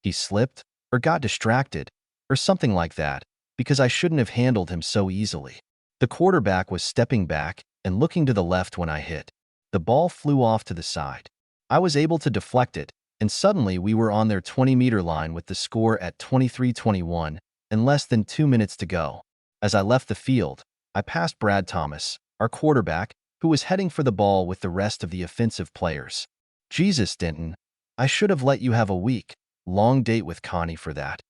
He slipped, or got distracted, or something like that, because I shouldn't have handled him so easily. The quarterback was stepping back and looking to the left when I hit. The ball flew off to the side. I was able to deflect it, and suddenly we were on their 20-meter line with the score at 23-21 and less than 2 minutes to go. As I left the field, I passed Brad Thomas, our quarterback, who was heading for the ball with the rest of the offensive players. Jesus, Denton, I should have let you have a long date with Connie for that.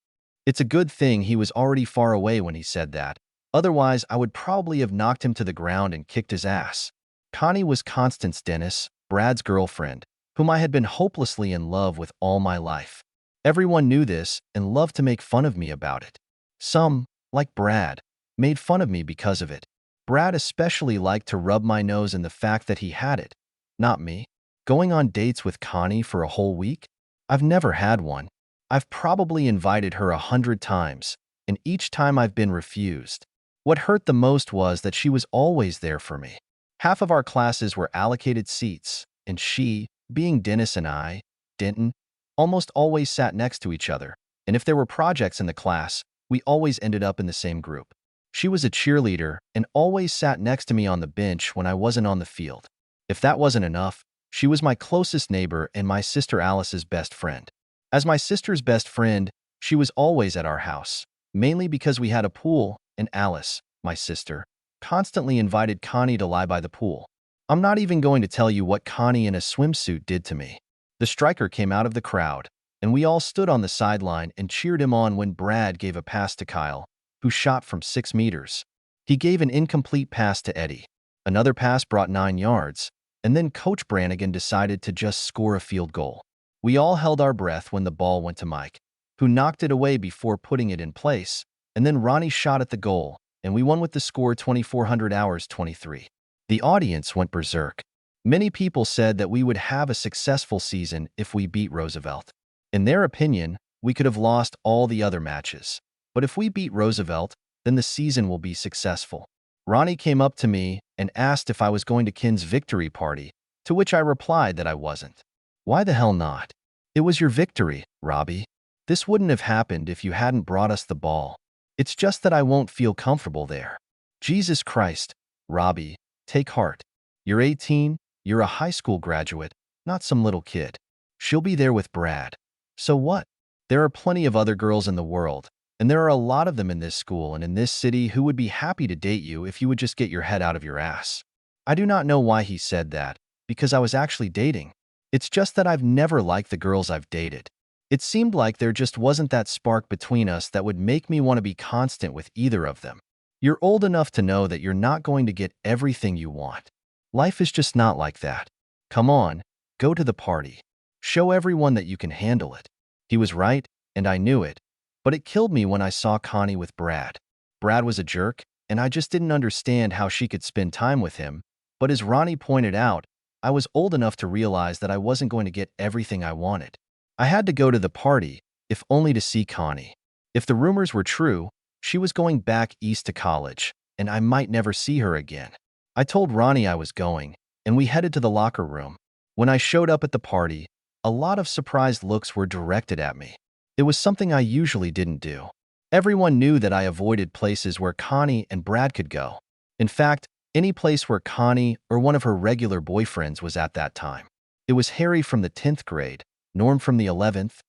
It's a good thing he was already far away when he said that. Otherwise, I would probably have knocked him to the ground and kicked his ass. Connie was Constance Dennis, Brad's girlfriend, whom I had been hopelessly in love with all my life. Everyone knew this and loved to make fun of me about it. Some, like Brad, made fun of me because of it. Brad especially liked to rub my nose in the fact that he had it, not me. Going on dates with Connie for a whole week? I've never had one. I've probably invited her 100 times, and each time I've been refused. What hurt the most was that she was always there for me. Half of our classes were allocated seats, and she, being Dennis and I, Denton, almost always sat next to each other, and if there were projects in the class, we always ended up in the same group. She was a cheerleader and always sat next to me on the bench when I wasn't on the field. If that wasn't enough, she was my closest neighbor and my sister Alice's best friend. As my sister's best friend, she was always at our house, mainly because we had a pool, and Alice, my sister, constantly invited Connie to lie by the pool. I'm not even going to tell you what Connie in a swimsuit did to me. The striker came out of the crowd, and we all stood on the sideline and cheered him on when Brad gave a pass to Kyle, who shot from 6 meters. He gave an incomplete pass to Eddie. Another pass brought 9 yards, and then Coach Brannigan decided to just score a field goal. We all held our breath when the ball went to Mike, who knocked it away before putting it in place, and then Ronnie shot at the goal, and we won with the score 2400-23. The audience went berserk. Many people said that we would have a successful season if we beat Roosevelt. In their opinion, we could have lost all the other matches. But if we beat Roosevelt, then the season will be successful. Ronnie came up to me and asked if I was going to Ken's victory party, to which I replied that I wasn't. Why the hell not? It was your victory, Robbie. This wouldn't have happened if you hadn't brought us the ball. It's just that I won't feel comfortable there. Jesus Christ, Robbie, take heart. You're 18, you're a high school graduate, not some little kid. She'll be there with Brad. So what? There are plenty of other girls in the world, and there are a lot of them in this school and in this city who would be happy to date you if you would just get your head out of your ass. I do not know why he said that, because I was actually dating. It's just that I've never liked the girls I've dated. It seemed like there just wasn't that spark between us that would make me want to be constant with either of them. You're old enough to know that you're not going to get everything you want. Life is just not like that. Come on, go to the party. Show everyone that you can handle it. He was right, and I knew it. But it killed me when I saw Connie with Brad. Brad was a jerk, and I just didn't understand how she could spend time with him. But as Ronnie pointed out, I was old enough to realize that I wasn't going to get everything I wanted. I had to go to the party, if only to see Connie. If the rumors were true, she was going back east to college, and I might never see her again. I told Ronnie I was going, and we headed to the locker room. When I showed up at the party, a lot of surprised looks were directed at me. It was something I usually didn't do. Everyone knew that I avoided places where Connie and Brad could go. In fact, any place where Connie or one of her regular boyfriends was at that time. It was Harry from the 10th grade, Norm from the 11th,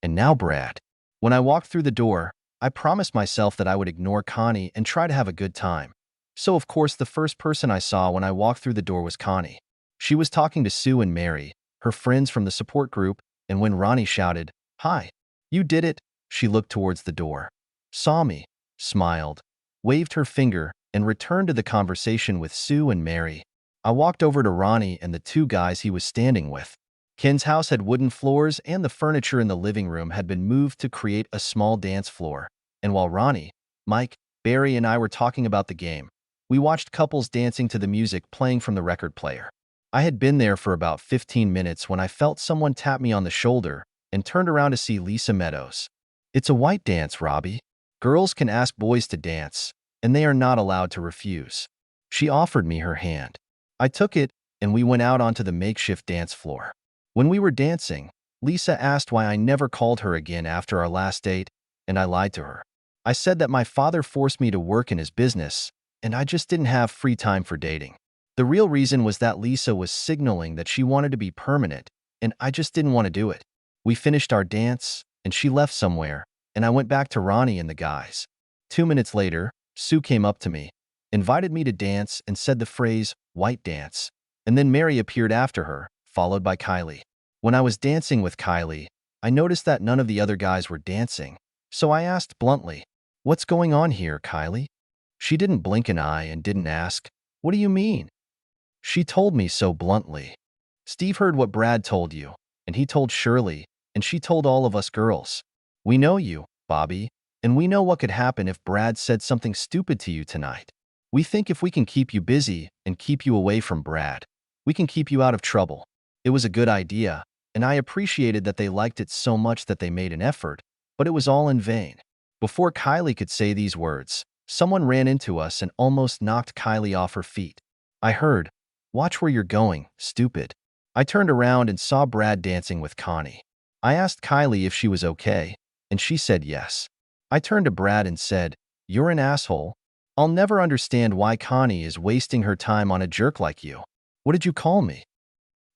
and now Brad. When I walked through the door, I promised myself that I would ignore Connie and try to have a good time. So of course the first person I saw when I walked through the door was Connie. She was talking to Sue and Mary, her friends from the support group, and when Ronnie shouted, "Hi, you did it," she looked towards the door, saw me, smiled, waved her finger, and returned to the conversation with Sue and Mary. I walked over to Ronnie and the 2 guys he was standing with. Ken's house had wooden floors and the furniture in the living room had been moved to create a small dance floor. And while Ronnie, Mike, Barry, and I were talking about the game, we watched couples dancing to the music playing from the record player. I had been there for about 15 minutes when I felt someone tap me on the shoulder and turned around to see Lisa Meadows. "It's a white dance, Robbie. Girls can ask boys to dance, and they are not allowed to refuse." She offered me her hand. I took it, and we went out onto the makeshift dance floor. When we were dancing, Lisa asked why I never called her again after our last date, and I lied to her. I said that my father forced me to work in his business, and I just didn't have free time for dating. The real reason was that Lisa was signaling that she wanted to be permanent, and I just didn't want to do it. We finished our dance, and she left somewhere, and I went back to Ronnie and the guys. 2 minutes later, Sue came up to me, invited me to dance, and said the phrase, "white dance." And then Mary appeared after her, followed by Kylie. When I was dancing with Kylie, I noticed that none of the other guys were dancing, so I asked bluntly, "What's going on here, Kylie?" She didn't blink an eye and didn't ask, "What do you mean?" She told me so bluntly. "Steve heard what Brad told you, and he told Shirley, and she told all of us girls. We know you, Bobby, and we know what could happen if Brad said something stupid to you tonight. We think if we can keep you busy and keep you away from Brad, we can keep you out of trouble." It was a good idea, and I appreciated that they liked it so much that they made an effort, but it was all in vain. Before Kylie could say these words, someone ran into us and almost knocked Kylie off her feet. I heard, "Watch where you're going, stupid." I turned around and saw Brad dancing with Connie. I asked Kylie if she was okay, and she said yes. I turned to Brad and said, "You're an asshole. I'll never understand why Connie is wasting her time on a jerk like you." "What did you call me?"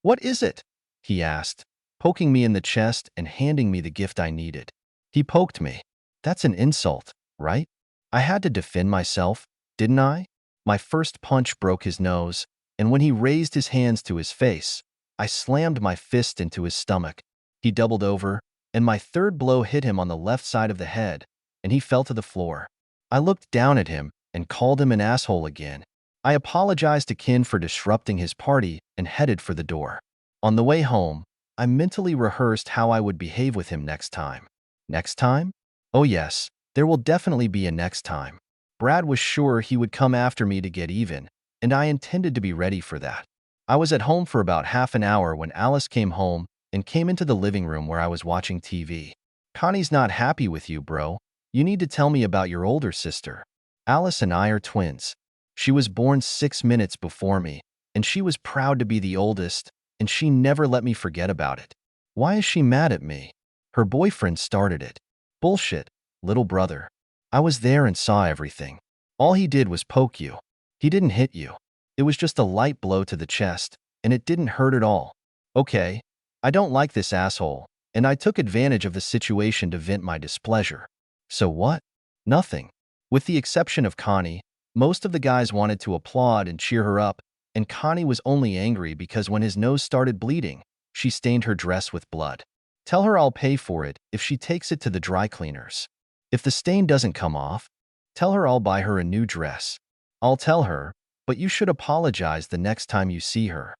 "What is it?" he asked, poking me in the chest and handing me the gift I needed. He poked me. That's an insult, right? I had to defend myself, didn't I? My first punch broke his nose, and when he raised his hands to his face, I slammed my fist into his stomach. He doubled over, and my third blow hit him on the left side of the head, and he fell to the floor. I looked down at him and called him an asshole again. I apologized to Ken for disrupting his party and headed for the door. On the way home, I mentally rehearsed how I would behave with him next time. Next time? Oh yes, there will definitely be a next time. Brad was sure he would come after me to get even, and I intended to be ready for that. I was at home for about half an hour when Alice came home and came into the living room where I was watching TV. "Connie's not happy with you, bro. You need to tell me about your older sister. Alice and I are twins. She was born 6 minutes before me, and she was proud to be the oldest, and she never let me forget about it. Why is she mad at me? Her boyfriend started it. Bullshit, little brother. I was there and saw everything. All he did was poke you. He didn't hit you. It was just a light blow to the chest, and it didn't hurt at all. Okay, I don't like this asshole, and I took advantage of the situation to vent my displeasure. So what? Nothing. With the exception of Connie, most of the guys wanted to applaud and cheer her up, and Connie was only angry because when his nose started bleeding, she stained her dress with blood. Tell her I'll pay for it if she takes it to the dry cleaners. If the stain doesn't come off, tell her I'll buy her a new dress. I'll tell her, but you should apologize the next time you see her."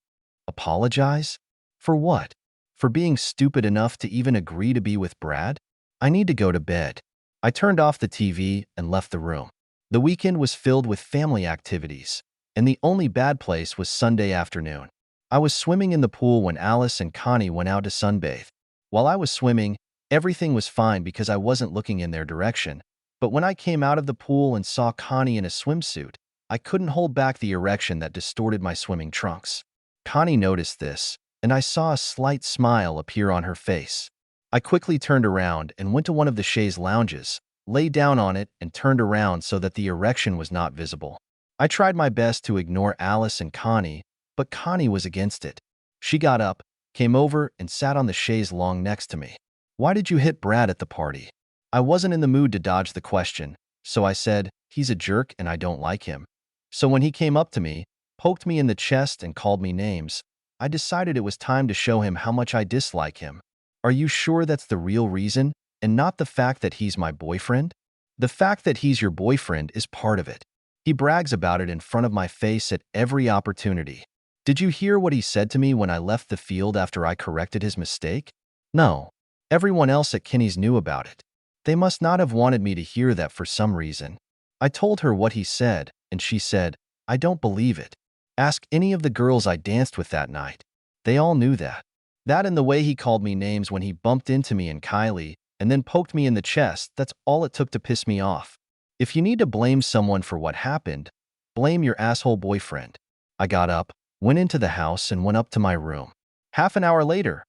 Apologize? For what? For being stupid enough to even agree to be with Brad? I need to go to bed. I turned off the TV and left the room. The weekend was filled with family activities, and the only bad place was Sunday afternoon. I was swimming in the pool when Alice and Connie went out to sunbathe. While I was swimming, everything was fine because I wasn't looking in their direction, but when I came out of the pool and saw Connie in a swimsuit, I couldn't hold back the erection that distorted my swimming trunks. Connie noticed this, and I saw a slight smile appear on her face. I quickly turned around and went to one of the chaise lounges, lay down on it, and turned around so that the erection was not visible. I tried my best to ignore Alice and Connie, but Connie was against it. She got up, came over, and sat on the chaise long next to me. "Why did you hit Brad at the party?" I wasn't in the mood to dodge the question, so I said, "He's a jerk and I don't like him." So when he came up to me, poked me in the chest, and called me names, I decided it was time to show him how much I dislike him. "Are you sure that's the real reason, and not the fact that he's my boyfriend?" "The fact that he's your boyfriend is part of it. He brags about it in front of my face at every opportunity. Did you hear what he said to me when I left the field after I corrected his mistake?" "No. Everyone else at Kinney's knew about it. They must not have wanted me to hear that for some reason." I told her what he said, and she said, "I don't believe it. Ask any of the girls I danced with that night. They all knew that." That and the way he called me names when he bumped into me and Kylie, and then poked me in the chest, that's all it took to piss me off. If you need to blame someone for what happened, blame your asshole boyfriend. I got up, went into the house, and went up to my room. Half an hour later,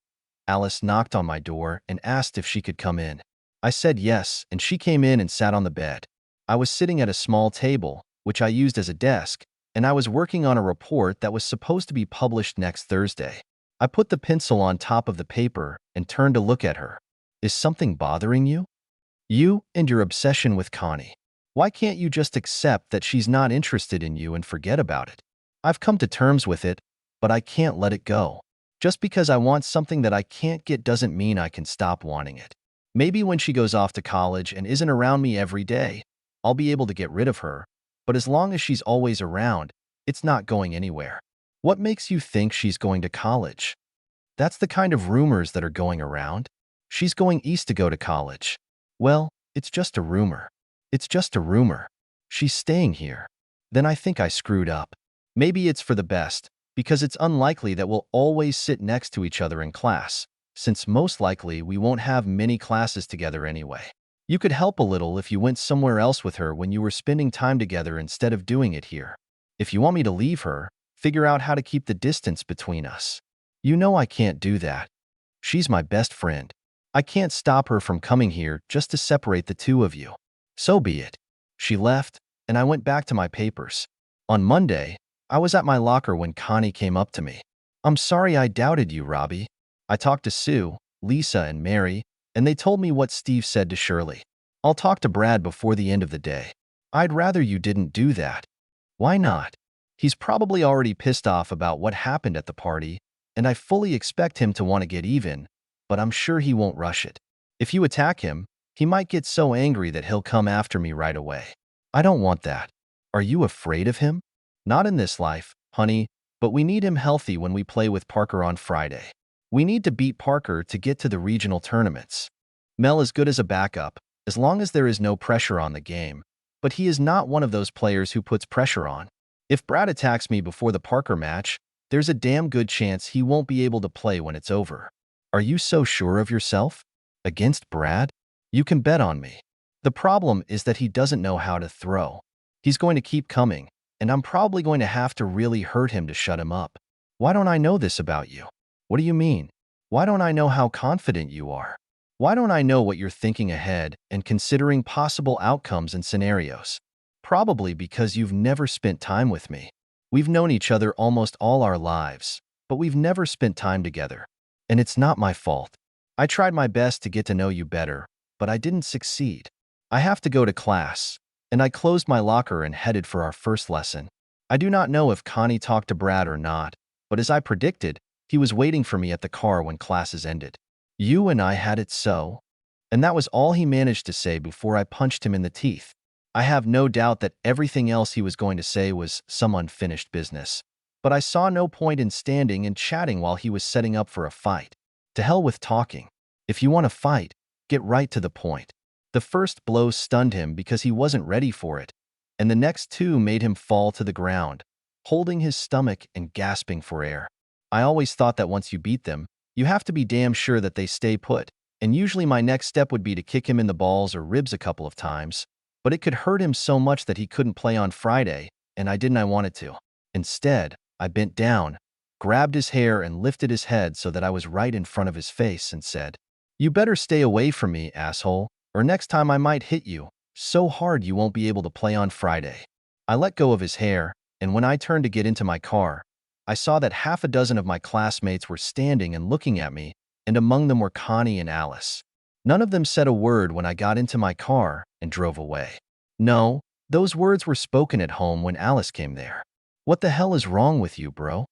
Alice knocked on my door and asked if she could come in. I said yes, and she came in and sat on the bed. I was sitting at a small table, which I used as a desk, and I was working on a report that was supposed to be published next Thursday. I put the pencil on top of the paper and turned to look at her. Is something bothering you? You and your obsession with Connie. Why can't you just accept that she's not interested in you and forget about it? I've come to terms with it, but I can't let it go. Just because I want something that I can't get doesn't mean I can stop wanting it. Maybe when she goes off to college and isn't around me every day, I'll be able to get rid of her, but as long as she's always around, it's not going anywhere. What makes you think she's going to college? That's the kind of rumors that are going around. She's going east to go to college. Well, it's just a rumor. It's just a rumor. She's staying here. Then I think I screwed up. Maybe it's for the best, because it's unlikely that we'll always sit next to each other in class, since most likely we won't have many classes together anyway. You could help a little if you went somewhere else with her when you were spending time together instead of doing it here. If you want me to leave her, figure out how to keep the distance between us. You know I can't do that. She's my best friend. I can't stop her from coming here just to separate the two of you. So be it. She left, and I went back to my papers. On Monday, I was at my locker when Connie came up to me. I'm sorry I doubted you, Robbie. I talked to Sue, Lisa, and Mary, and they told me what Steve said to Shirley. I'll talk to Brad before the end of the day. I'd rather you didn't do that. Why not? He's probably already pissed off about what happened at the party, and I fully expect him to want to get even, but I'm sure he won't rush it. If you attack him, he might get so angry that he'll come after me right away. I don't want that. Are you afraid of him? Not in this life, honey, but we need him healthy when we play with Parker on Friday. We need to beat Parker to get to the regional tournaments. Mel is good as a backup, as long as there is no pressure on the game, but he is not one of those players who puts pressure on. If Brad attacks me before the Parker match, there's a damn good chance he won't be able to play when it's over. Are you so sure of yourself? Against Brad? You can bet on me. The problem is that he doesn't know how to throw. He's going to keep coming, and I'm probably going to have to really hurt him to shut him up. Why don't I know this about you? What do you mean? Why don't I know how confident you are? Why don't I know what you're thinking ahead and considering possible outcomes and scenarios? Probably because you've never spent time with me. We've known each other almost all our lives, but we've never spent time together. And it's not my fault. I tried my best to get to know you better, but I didn't succeed. I have to go to class, and I closed my locker and headed for our first lesson. I do not know if Connie talked to Brad or not, but as I predicted, he was waiting for me at the car when classes ended. You and I had it so. And that was all he managed to say before I punched him in the teeth. I have no doubt that everything else he was going to say was some unfinished business. But I saw no point in standing and chatting while he was setting up for a fight. To hell with talking. If you want to fight, get right to the point. The first blow stunned him because he wasn't ready for it, and the next two made him fall to the ground, holding his stomach and gasping for air. I always thought that once you beat them, you have to be damn sure that they stay put, and usually my next step would be to kick him in the balls or ribs a couple of times, but it could hurt him so much that he couldn't play on Friday, and I wanted to. Instead, I bent down, grabbed his hair and lifted his head so that I was right in front of his face and said, "You better stay away from me, asshole, or next time I might hit you so hard you won't be able to play on Friday." I let go of his hair, and when I turned to get into my car, I saw that half a dozen of my classmates were standing and looking at me, and among them were Connie and Alice. None of them said a word when I got into my car and drove away. No, those words were spoken at home when Alice came there. What the hell is wrong with you, bro?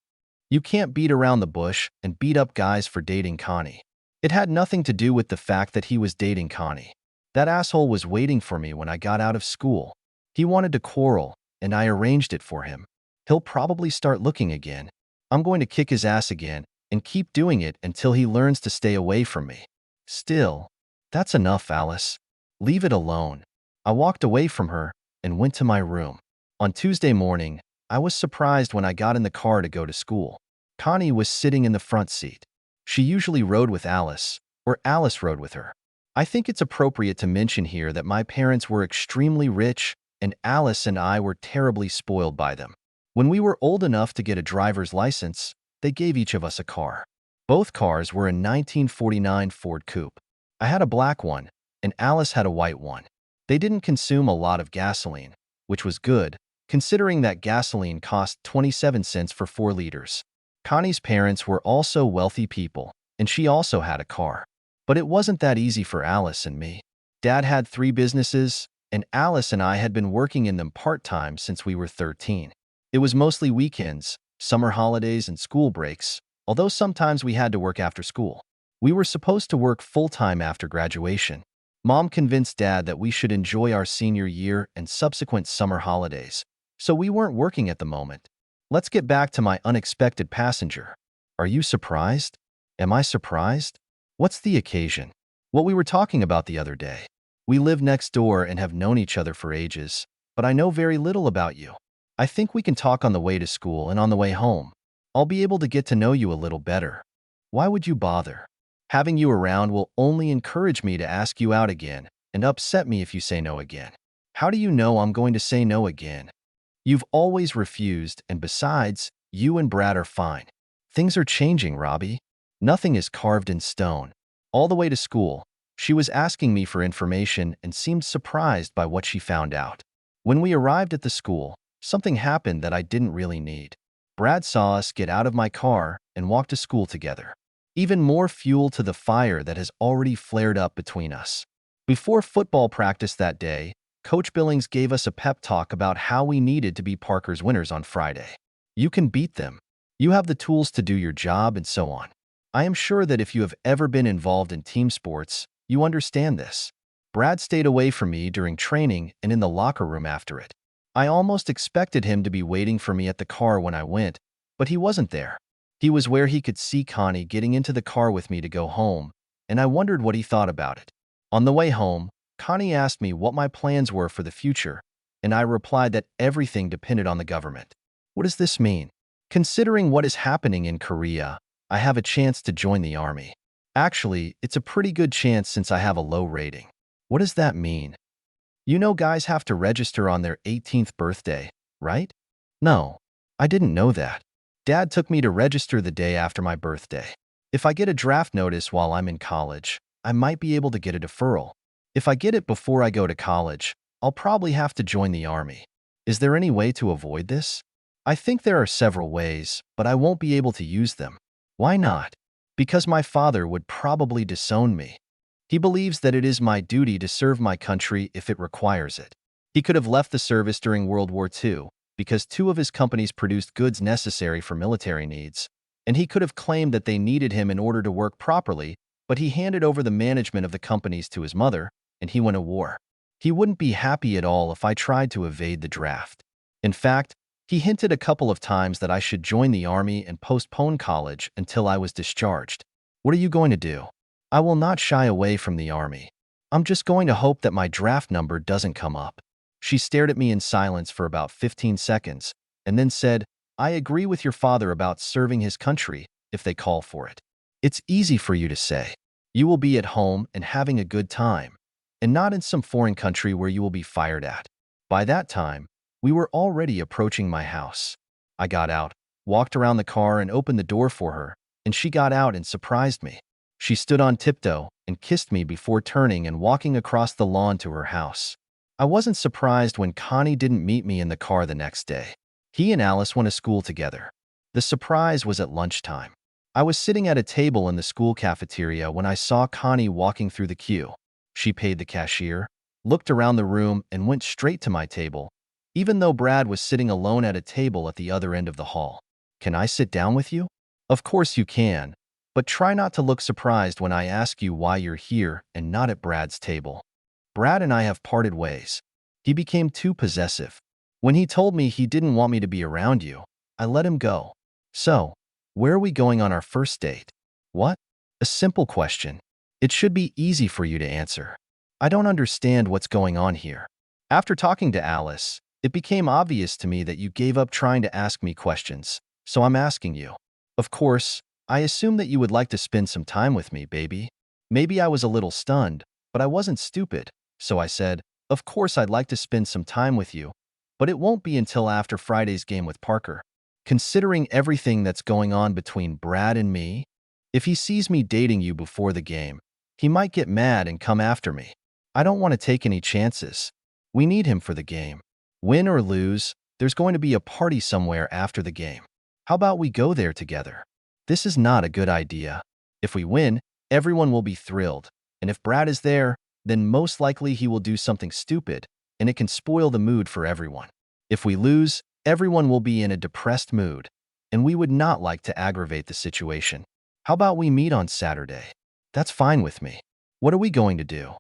You can't beat around the bush and beat up guys for dating Connie. It had nothing to do with the fact that he was dating Connie. That asshole was waiting for me when I got out of school. He wanted to quarrel, and I arranged it for him. He'll probably start looking again. I'm going to kick his ass again and keep doing it until he learns to stay away from me. Still, that's enough, Alice. Leave it alone. I walked away from her and went to my room. On Tuesday morning, I was surprised when I got in the car to go to school. Connie was sitting in the front seat. She usually rode with Alice, or Alice rode with her. I think it's appropriate to mention here that my parents were extremely rich, and Alice and I were terribly spoiled by them. When we were old enough to get a driver's license, they gave each of us a car. Both cars were a 1949 Ford Coupe. I had a black one, and Alice had a white one. They didn't consume a lot of gasoline, which was good, considering that gasoline cost 27 cents for 4 liters. Connie's parents were also wealthy people, and she also had a car. But it wasn't that easy for Alice and me. Dad had 3 businesses, and Alice and I had been working in them part-time since we were 13. It was mostly weekends, summer holidays, and school breaks, although sometimes we had to work after school. We were supposed to work full-time after graduation. Mom convinced Dad that we should enjoy our senior year and subsequent summer holidays, so we weren't working at the moment. Let's get back to my unexpected passenger. Are you surprised? Am I surprised? What's the occasion? What we were talking about the other day. We live next door and have known each other for ages, but I know very little about you. I think we can talk on the way to school and on the way home. I'll be able to get to know you a little better. Why would you bother? Having you around will only encourage me to ask you out again and upset me if you say no again. How do you know I'm going to say no again? You've always refused, and besides, you and Brad are fine. Things are changing, Robbie. Nothing is carved in stone. All the way to school, she was asking me for information and seemed surprised by what she found out. When we arrived at the school, something happened that I didn't really need. Brad saw us get out of my car and walk to school together. Even more fuel to the fire that has already flared up between us. Before football practice that day, Coach Billings gave us a pep talk about how we needed to be Parker's winners on Friday. You can beat them. You have the tools to do your job, and so on. I am sure that if you have ever been involved in team sports, you understand this. Brad stayed away from me during training and in the locker room after it. I almost expected him to be waiting for me at the car when I went, but he wasn't there. He was where he could see Connie getting into the car with me to go home, and I wondered what he thought about it. On the way home, Connie asked me what my plans were for the future, and I replied that everything depended on the government. What does this mean? Considering what is happening in Korea, I have a chance to join the army. Actually, it's a pretty good chance since I have a low rating. What does that mean? You know guys have to register on their 18th birthday, right? No, I didn't know that. Dad took me to register the day after my birthday. If I get a draft notice while I'm in college, I might be able to get a deferral. If I get it before I go to college, I'll probably have to join the army. Is there any way to avoid this? I think there are several ways, but I won't be able to use them. Why not? Because my father would probably disown me. He believes that it is my duty to serve my country if it requires it. He could have left the service during World War II, because 2 of his companies produced goods necessary for military needs, and he could have claimed that they needed him in order to work properly, but he handed over the management of the companies to his mother, and he went to war. He wouldn't be happy at all if I tried to evade the draft. In fact, he hinted a couple of times that I should join the army and postpone college until I was discharged. What are you going to do? I will not shy away from the army. I'm just going to hope that my draft number doesn't come up. She stared at me in silence for about 15 seconds, and then said, I agree with your father about serving his country if they call for it. It's easy for you to say. You will be at home and having a good time, and not in some foreign country where you will be fired at. By that time, we were already approaching my house. I got out, walked around the car and opened the door for her, and she got out and surprised me. She stood on tiptoe and kissed me before turning and walking across the lawn to her house. I wasn't surprised when Connie didn't meet me in the car the next day. He and Alice went to school together. The surprise was at lunchtime. I was sitting at a table in the school cafeteria when I saw Connie walking through the queue. She paid the cashier, looked around the room, and went straight to my table, even though Brad was sitting alone at a table at the other end of the hall. Can I sit down with you? Of course you can, but try not to look surprised when I ask you why you're here and not at Brad's table. Brad and I have parted ways. He became too possessive. When he told me he didn't want me to be around you, I let him go. So, where are we going on our first date? What? A simple question. It should be easy for you to answer. I don't understand what's going on here. After talking to Alice, it became obvious to me that you gave up trying to ask me questions, so I'm asking you. Of course, I assume that you would like to spend some time with me, baby. Maybe I was a little stunned, but I wasn't stupid. So I said, of course I'd like to spend some time with you, but it won't be until after Friday's game with Parker. Considering everything that's going on between Brad and me, If he sees me dating you before the game, he might get mad and come after me. I don't want to take any chances. We need him for the game. Win or lose, there's going to be a party somewhere after the game. How about we go there together? This is not a good idea. If we win, everyone will be thrilled. And if Brad is there, then most likely he will do something stupid, and it can spoil the mood for everyone. If we lose, everyone will be in a depressed mood, and we would not like to aggravate the situation. How about we meet on Saturday? That's fine with me. What are we going to do?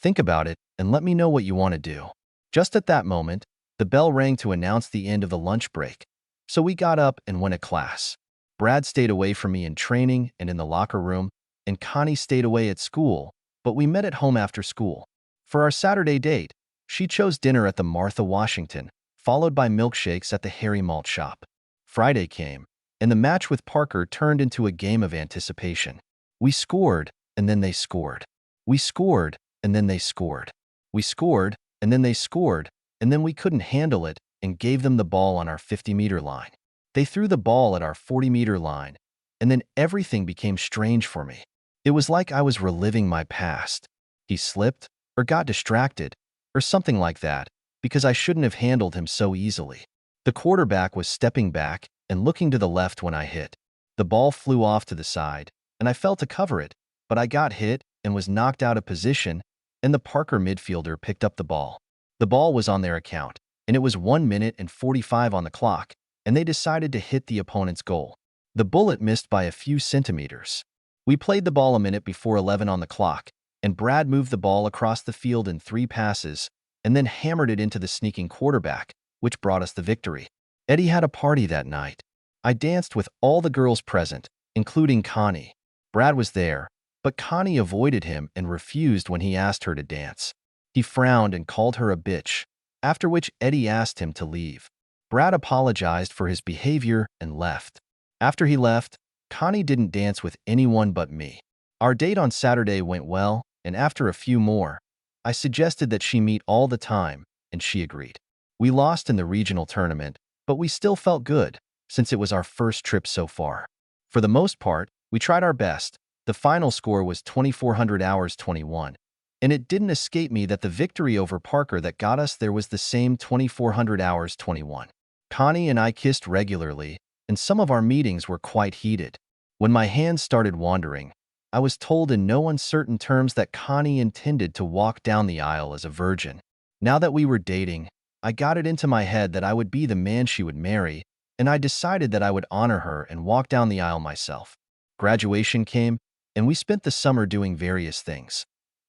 Think about it and let me know what you want to do. Just at that moment, the bell rang to announce the end of the lunch break, so we got up and went to class. Brad stayed away from me in training and in the locker room, and Connie stayed away at school, but we met at home after school. For our Saturday date, she chose dinner at the Martha Washington, followed by milkshakes at the Harry Malt shop. Friday came, and the match with Parker turned into a game of anticipation. We scored, and then they scored. We scored, and then they scored. We scored, and then they scored, and then we couldn't handle it and gave them the ball on our 50-meter line. They threw the ball at our 40-meter line, and then everything became strange for me. It was like I was reliving my past. He slipped, or got distracted, or something like that, because I shouldn't have handled him so easily. The quarterback was stepping back and looking to the left when I hit. The ball flew off to the side, and I fell to cover it, but I got hit and was knocked out of position, and the Parker midfielder picked up the ball. The ball was on their account, and it was 1 minute and 45 on the clock, and they decided to hit the opponent's goal. The bullet missed by a few centimeters. We played the ball a minute before 11 on the clock, and Brad moved the ball across the field in 3 passes and then hammered it into the sneaking quarterback, which brought us the victory. Eddie had a party that night. I danced with all the girls present, including Connie. Brad was there, but Connie avoided him and refused when he asked her to dance. He frowned and called her a bitch, after which Eddie asked him to leave. Brad apologized for his behavior and left. After he left, Connie didn't dance with anyone but me. Our date on Saturday went well, and after a few more, I suggested that she meet all the time, and she agreed. We lost in the regional tournament, but we still felt good, since it was our first trip so far. For the most part, we tried our best. The final score was 2400 hours 21, and it didn't escape me that the victory over Parker that got us there was the same 2400 hours 21. Connie and I kissed regularly, and some of our meetings were quite heated. When my hands started wandering, I was told in no uncertain terms that Connie intended to walk down the aisle as a virgin. Now that we were dating, I got it into my head that I would be the man she would marry, and I decided that I would honor her and walk down the aisle myself. Graduation came, and we spent the summer doing various things.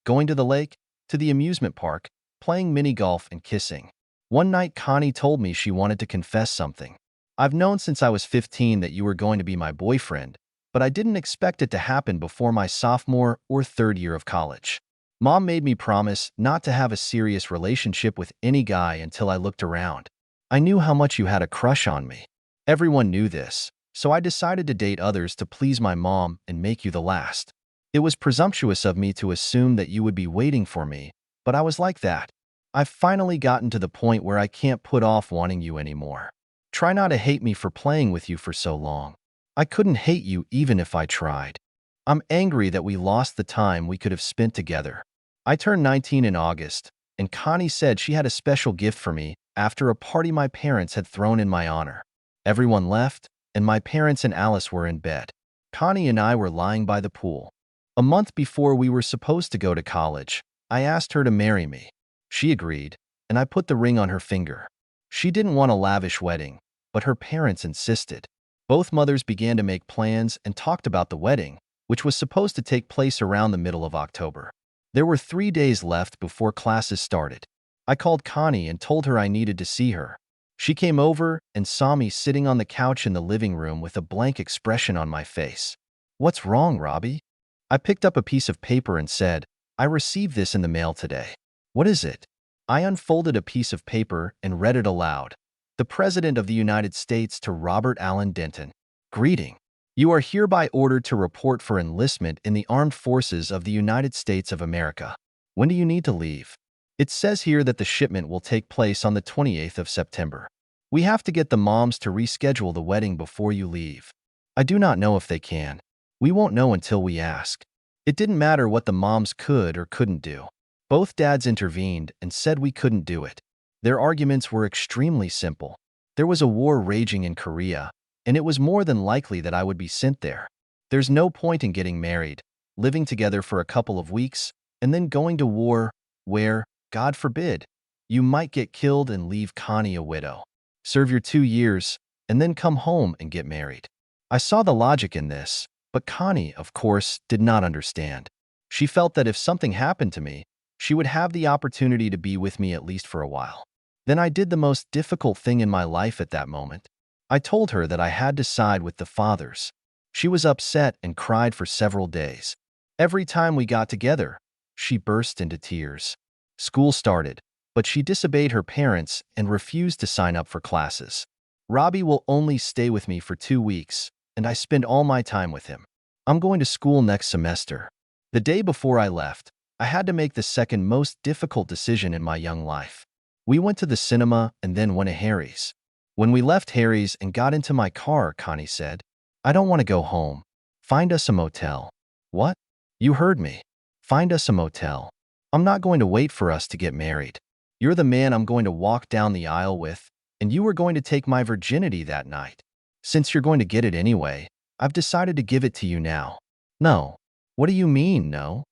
Going to the lake, to the amusement park, playing mini-golf and kissing. One night Connie told me she wanted to confess something. I've known since I was 15 that you were going to be my boyfriend, but I didn't expect it to happen before my sophomore or third year of college. Mom made me promise not to have a serious relationship with any guy until I looked around. I knew how much you had a crush on me. Everyone knew this, so I decided to date others to please my mom and make you the last. It was presumptuous of me to assume that you would be waiting for me, but I was like that. I've finally gotten to the point where I can't put off wanting you anymore. Try not to hate me for playing with you for so long. I couldn't hate you even if I tried. I'm angry that we lost the time we could have spent together. I turned 19 in August, and Connie said she had a special gift for me after a party my parents had thrown in my honor. Everyone left, and my parents and Alice were in bed. Connie and I were lying by the pool. A month before we were supposed to go to college, I asked her to marry me. She agreed, and I put the ring on her finger. She didn't want a lavish wedding, but her parents insisted. Both mothers began to make plans and talked about the wedding, which was supposed to take place around the middle of October. There were 3 days left before classes started. I called Connie and told her I needed to see her. She came over and saw me sitting on the couch in the living room with a blank expression on my face. "What's wrong, Robbie?" I picked up a piece of paper and said, "I received this in the mail today." "What is it?" I unfolded a piece of paper and read it aloud. The President of the United States to Robert Allen Denton. Greeting. You are hereby ordered to report for enlistment in the Armed Forces of the United States of America. When do you need to leave? It says here that the shipment will take place on the 28th of September. We have to get the moms to reschedule the wedding before you leave. I do not know if they can. We won't know until we ask. It didn't matter what the moms could or couldn't do. Both dads intervened and said we couldn't do it. Their arguments were extremely simple. There was a war raging in Korea, and it was more than likely that I would be sent there. There's no point in getting married, living together for a couple of weeks, and then going to war where, God forbid, you might get killed and leave Connie a widow. Serve your 2 years, and then come home and get married. I saw the logic in this, but Connie, of course, did not understand. She felt that if something happened to me, she would have the opportunity to be with me at least for a while. Then I did the most difficult thing in my life at that moment. I told her that I had to side with the fathers. She was upset and cried for several days. Every time we got together, she burst into tears. School started, but she disobeyed her parents and refused to sign up for classes. Robbie will only stay with me for 2 weeks, and I spend all my time with him. I'm going to school next semester. The day before I left, I had to make the second most difficult decision in my young life. We went to the cinema and then went to Harry's. When we left Harry's and got into my car, Connie said, "I don't want to go home. Find us a motel." What? You heard me. Find us a motel. I'm not going to wait for us to get married. You're the man I'm going to walk down the aisle with, and you were going to take my virginity that night. Since you're going to get it anyway, I've decided to give it to you now. No. What do you mean, no?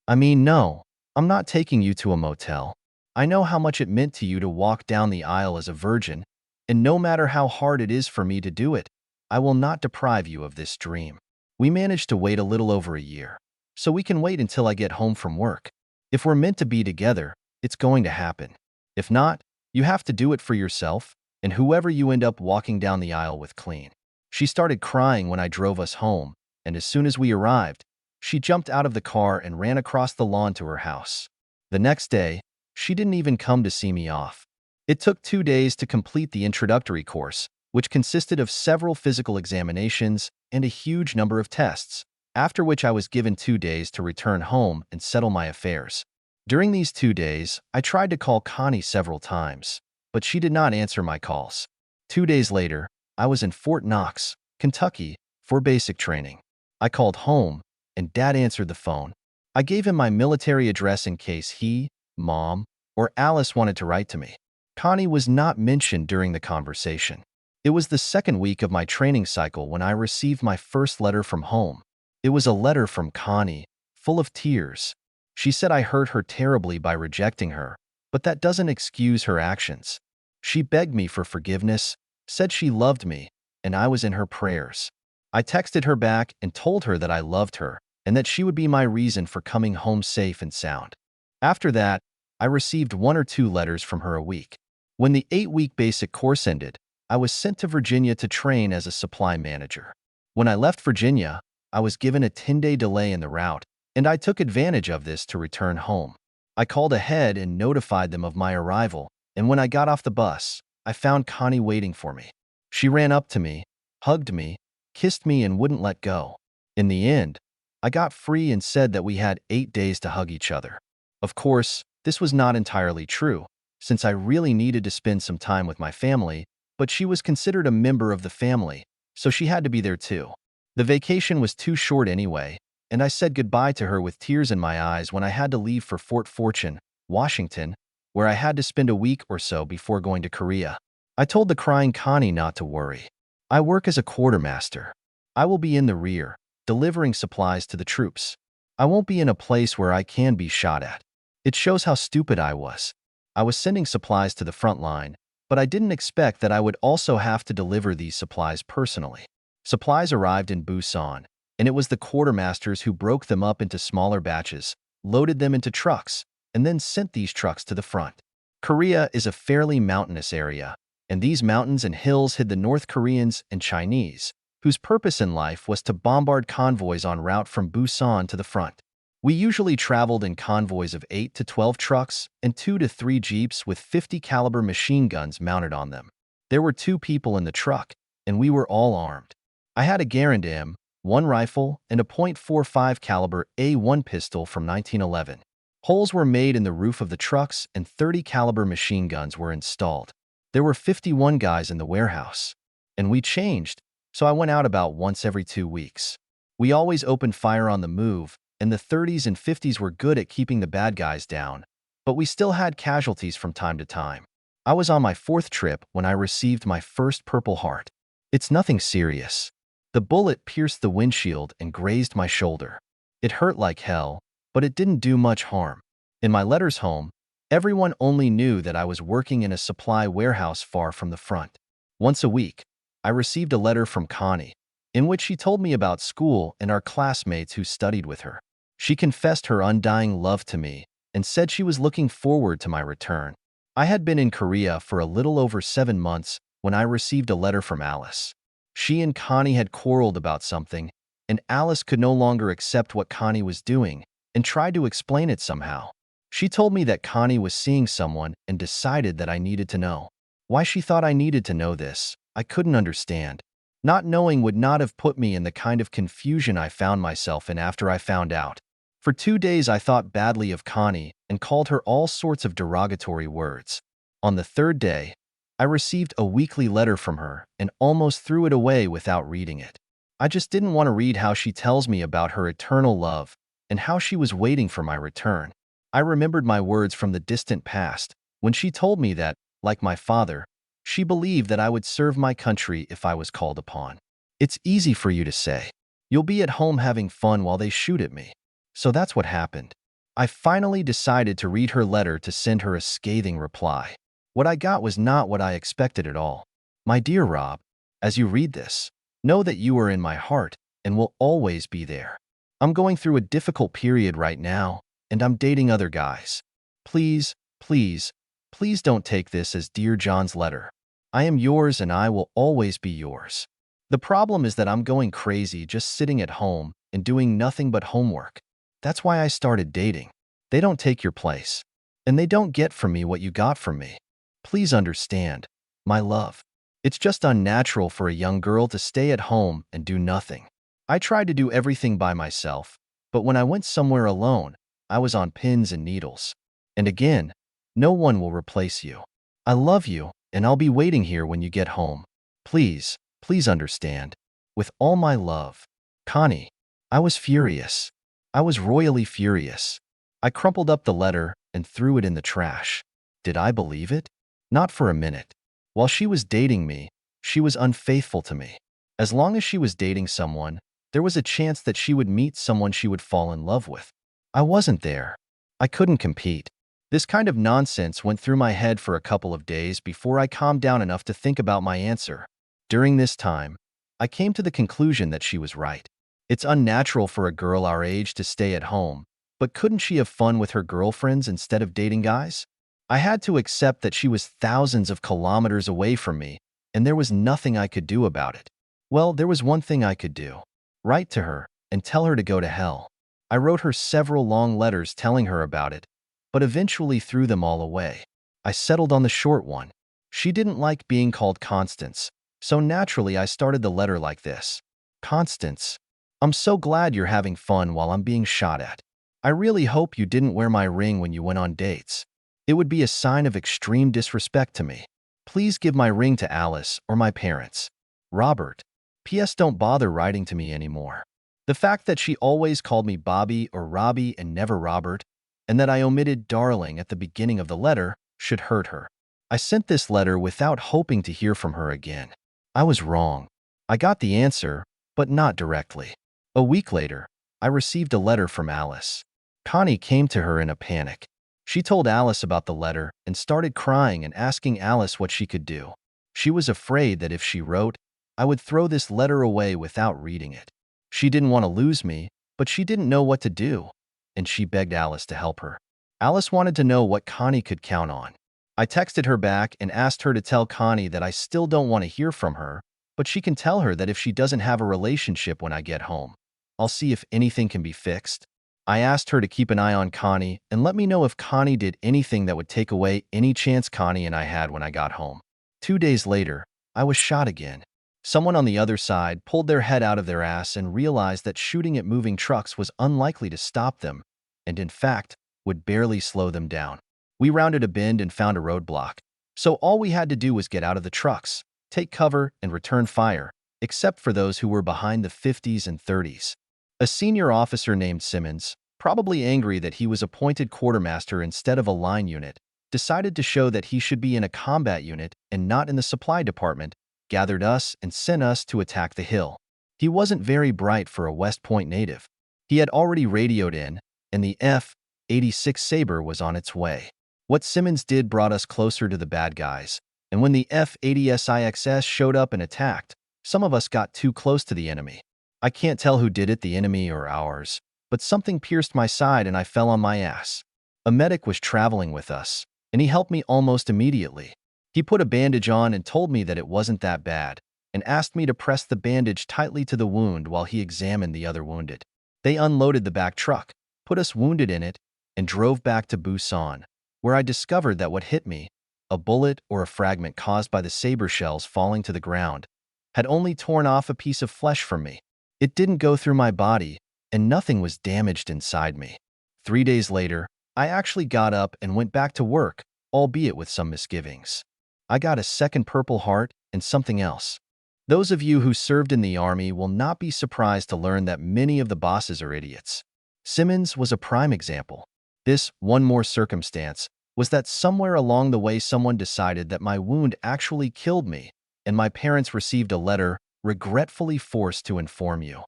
I mean, no. I'm not taking you to a motel. I know how much it meant to you to walk down the aisle as a virgin, and no matter how hard it is for me to do it, I will not deprive you of this dream. We managed to wait a little over a year, so we can wait until I get home from work. If we're meant to be together, it's going to happen. If not, you have to do it for yourself and whoever you end up walking down the aisle with clean. She started crying when I drove us home, and as soon as we arrived, she jumped out of the car and ran across the lawn to her house. The next day, she didn't even come to see me off. It took 2 days to complete the introductory course, which consisted of several physical examinations and a huge number of tests, after which I was given 2 days to return home and settle my affairs. During these 2 days, I tried to call Connie several times, but she did not answer my calls. 2 days later, I was in Fort Knox, Kentucky, for basic training. I called home, and Dad answered the phone. I gave him my military address in case he, Mom, or Alice wanted to write to me. Connie was not mentioned during the conversation. It was the second week of my training cycle when I received my first letter from home. It was a letter from Connie, full of tears. She said I hurt her terribly by rejecting her, but that doesn't excuse her actions. She begged me for forgiveness, said she loved me, and I was in her prayers. I texted her back and told her that I loved her and that she would be my reason for coming home safe and sound. After that, I received 1 or 2 letters from her a week. When the 8-week basic course ended, I was sent to Virginia to train as a supply manager. When I left Virginia, I was given a 10-day delay in the route, and I took advantage of this to return home. I called ahead and notified them of my arrival, and when I got off the bus, I found Connie waiting for me. She ran up to me, hugged me, kissed me, and wouldn't let go. In the end, I got free and said that we had 8 days to hug each other. Of course, this was not entirely true, since I really needed to spend some time with my family, but she was considered a member of the family, so she had to be there too. The vacation was too short anyway, and I said goodbye to her with tears in my eyes when I had to leave for Fort Fortune, Washington, where I had to spend a week or so before going to Korea. I told the crying Connie not to worry. I work as a quartermaster. I will be in the rear, delivering supplies to the troops. I won't be in a place where I can be shot at. It shows how stupid I was. I was sending supplies to the front line, but I didn't expect that I would also have to deliver these supplies personally. Supplies arrived in Busan, and it was the quartermasters who broke them up into smaller batches, loaded them into trucks, and then sent these trucks to the front. Korea is a fairly mountainous area, and these mountains and hills hid the North Koreans and Chinese, whose purpose in life was to bombard convoys en route from Busan to the front. We usually traveled in convoys of 8 to 12 trucks and 2 to 3 jeeps with 50 caliber machine guns mounted on them. There were 2 people in the truck, and we were all armed. I had a Garand M1 rifle and a .45 caliber A1 pistol from 1911. Holes were made in the roof of the trucks and 30 caliber machine guns were installed. There were 51 guys in the warehouse, and we changed, so I went out about once every 2 weeks. We always opened fire on the move, and the 30s and 50s were good at keeping the bad guys down, but we still had casualties from time to time. I was on my 4th trip when I received my first Purple Heart. It's nothing serious. The bullet pierced the windshield and grazed my shoulder. It hurt like hell, but it didn't do much harm. In my letters home, everyone only knew that I was working in a supply warehouse far from the front. Once a week, I received a letter from Connie, in which she told me about school and our classmates who studied with her. She confessed her undying love to me and said she was looking forward to my return. I had been in Korea for a little over 7 months when I received a letter from Alice. She and Connie had quarreled about something, and Alice could no longer accept what Connie was doing and tried to explain it somehow. She told me that Connie was seeing someone and decided that I needed to know. Why she thought I needed to know this, I couldn't understand. Not knowing would not have put me in the kind of confusion I found myself in after I found out. For 2 days I thought badly of Connie and called her all sorts of derogatory words. On the 3rd day, I received a weekly letter from her and almost threw it away without reading it. I just didn't want to read how she tells me about her eternal love and how she was waiting for my return. I remembered my words from the distant past when she told me that, like my father, she believed that I would serve my country if I was called upon. It's easy for you to say, "You'll be at home having fun while they shoot at me." So that's what happened. I finally decided to read her letter to send her a scathing reply. What I got was not what I expected at all. "My dear Rob, as you read this, know that you are in my heart and will always be there. I'm going through a difficult period right now, and I'm dating other guys. Please, please, please don't take this as Dear John's letter. I am yours and I will always be yours. The problem is that I'm going crazy just sitting at home and doing nothing but homework. That's why I started dating. They don't take your place, and they don't get from me what you got from me. Please understand, my love. It's just unnatural for a young girl to stay at home and do nothing. I tried to do everything by myself, but when I went somewhere alone, I was on pins and needles. And again, no one will replace you. I love you, and I'll be waiting here when you get home. Please, please understand. With all my love, Connie." I was furious. I was royally furious. I crumpled up the letter and threw it in the trash. Did I believe it? Not for a minute. While she was dating me, she was unfaithful to me. As long as she was dating someone, there was a chance that she would meet someone she would fall in love with. I wasn't there. I couldn't compete. This kind of nonsense went through my head for a couple of days before I calmed down enough to think about my answer. During this time, I came to the conclusion that she was right. It's unnatural for a girl our age to stay at home, but couldn't she have fun with her girlfriends instead of dating guys? I had to accept that she was thousands of kilometers away from me, and there was nothing I could do about it. Well, there was one thing I could do. Write to her and tell her to go to hell. I wrote her several long letters telling her about it, but eventually threw them all away. I settled on the short one. She didn't like being called Constance, so naturally I started the letter like this. "Constance, I'm so glad you're having fun while I'm being shot at. I really hope you didn't wear my ring when you went on dates. It would be a sign of extreme disrespect to me. Please give my ring to Alice or my parents. Robert. P.S. Don't bother writing to me anymore." The fact that she always called me Bobby or Robbie and never Robert, and that I omitted darling at the beginning of the letter, should hurt her. I sent this letter without hoping to hear from her again. I was wrong. I got the answer, but not directly. A week later, I received a letter from Alice. Connie came to her in a panic. She told Alice about the letter and started crying and asking Alice what she could do. She was afraid that if she wrote, I would throw this letter away without reading it. She didn't want to lose me, but she didn't know what to do, and she begged Alice to help her. Alice wanted to know what Connie could count on. I texted her back and asked her to tell Connie that I still don't want to hear from her, but she can tell her that if she doesn't have a relationship when I get home, I'll see if anything can be fixed. I asked her to keep an eye on Connie and let me know if Connie did anything that would take away any chance Connie and I had when I got home. 2 days later, I was shot again. Someone on the other side pulled their head out of their ass and realized that shooting at moving trucks was unlikely to stop them, and in fact, would barely slow them down. We rounded a bend and found a roadblock, so all we had to do was get out of the trucks, take cover, and return fire, except for those who were behind the 50s and 30s. A senior officer named Simmons, probably angry that he was appointed quartermaster instead of a line unit, decided to show that he should be in a combat unit and not in the supply department, gathered us and sent us to attack the hill. He wasn't very bright for a West Point native. He had already radioed in, and the F-86 Sabre was on its way. What Simmons did brought us closer to the bad guys, and when the F-80SIXS showed up and attacked, some of us got too close to the enemy. I can't tell who did it, the enemy or ours, but something pierced my side and I fell on my ass. A medic was traveling with us, and he helped me almost immediately. He put a bandage on and told me that it wasn't that bad, and asked me to press the bandage tightly to the wound while he examined the other wounded. They unloaded the back truck, put us wounded in it, and drove back to Busan, where I discovered that what hit me, a bullet or a fragment caused by the saber shells falling to the ground, had only torn off a piece of flesh from me. It didn't go through my body, and nothing was damaged inside me. 3 days later, I actually got up and went back to work, albeit with some misgivings. I got a second Purple Heart and something else. Those of you who served in the Army will not be surprised to learn that many of the bosses are idiots. Simmons was a prime example. This one more circumstance was that somewhere along the way someone decided that my wound actually killed me, and my parents received a letter regretfully forced to inform you.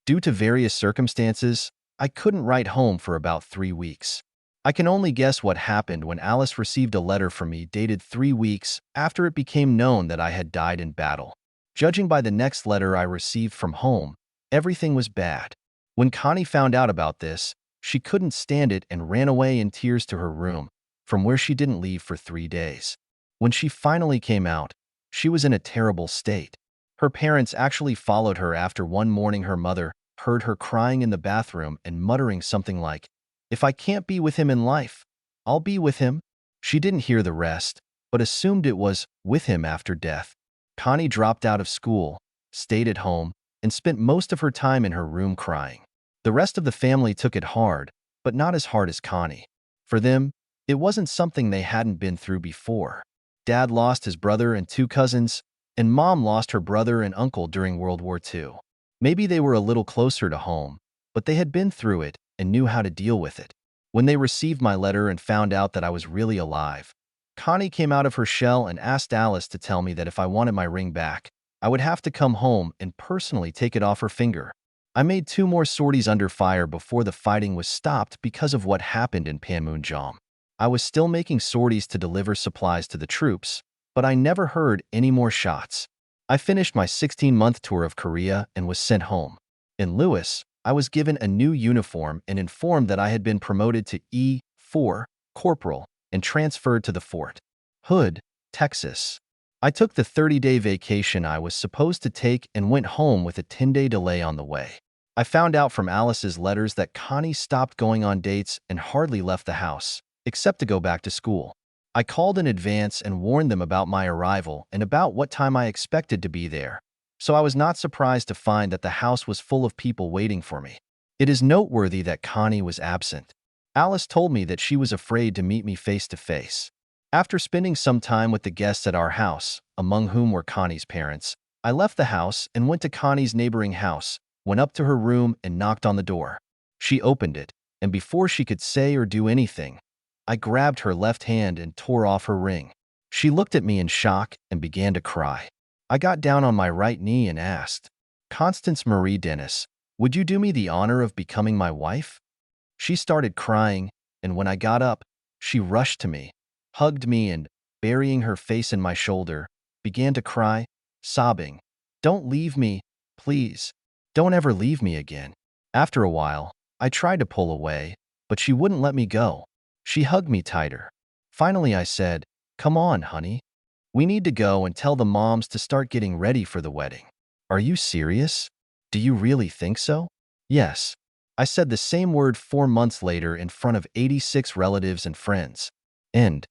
Due to various circumstances, I couldn't write home for about 3 weeks. I can only guess what happened when Alice received a letter from me dated 3 weeks after it became known that I had died in battle. Judging by the next letter I received from home, everything was bad. When Connie found out about this, she couldn't stand it and ran away in tears to her room, from where she didn't leave for 3 days. When she finally came out, she was in a terrible state. Her parents actually followed her after one morning her mother heard her crying in the bathroom and muttering something like, "If I can't be with him in life, I'll be with him." She didn't hear the rest, but assumed it was with him after death. Connie dropped out of school, stayed at home, and spent most of her time in her room crying. The rest of the family took it hard, but not as hard as Connie. For them, it wasn't something they hadn't been through before. Dad lost his brother and 2 cousins, and Mom lost her brother and uncle during World War II. Maybe they were a little closer to home, but they had been through it and knew how to deal with it. When they received my letter and found out that I was really alive, Connie came out of her shell and asked Alice to tell me that if I wanted my ring back, I would have to come home and personally take it off her finger. I made 2 more sorties under fire before the fighting was stopped because of what happened in Panmunjom. I was still making sorties to deliver supplies to the troops, but I never heard any more shots. I finished my 16-month tour of Korea and was sent home. In Lewis, I was given a new uniform and informed that I had been promoted to E4 Corporal and transferred to the Fort Hood, Texas. I took the 30-day vacation I was supposed to take and went home with a 10-day delay on the way. I found out from Alice's letters that Connie stopped going on dates and hardly left the house, except to go back to school. I called in advance and warned them about my arrival and about what time I expected to be there, so I was not surprised to find that the house was full of people waiting for me. It is noteworthy that Connie was absent. Alice told me that she was afraid to meet me face to face. After spending some time with the guests at our house, among whom were Connie's parents, I left the house and went to Connie's neighboring house, went up to her room and knocked on the door. She opened it, and before she could say or do anything, I grabbed her left hand and tore off her ring. She looked at me in shock and began to cry. I got down on my right knee and asked, "Constance Marie Dennis, would you do me the honor of becoming my wife?" She started crying, and when I got up, she rushed to me, hugged me, and, burying her face in my shoulder, began to cry, sobbing, "Don't leave me, please. Don't ever leave me again." After a while, I tried to pull away, but she wouldn't let me go. She hugged me tighter. Finally, I said, "Come on, honey. We need to go and tell the moms to start getting ready for the wedding." "Are you serious? Do you really think so?" "Yes." I said the same word 4 months later in front of 86 relatives and friends. End.